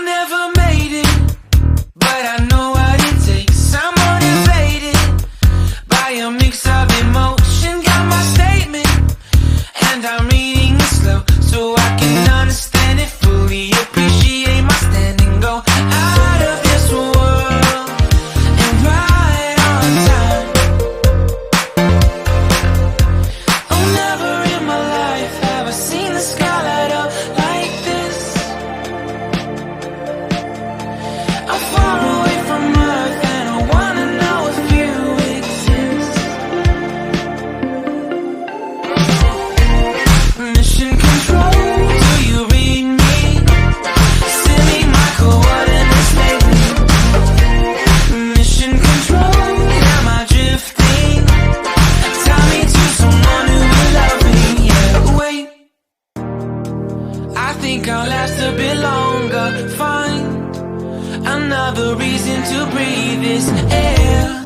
never made it, but I know what it takes. I'm motivated by a mix of emotion. Got my statement, and I'm reading it slow so I can understand it fully. Appreciate my standing, go out of this world and right on time. Oh, never in my life have I seen the sky light up like this. I'm far away from Earth and I wanna know if you exist. Mission control, do you read me? Send me my coordinates lately. Mission control, am I drifting? Tie me to someone who will love me. Yeah, wait, I think I'll last a bit longer. Find another reason to breathe this air.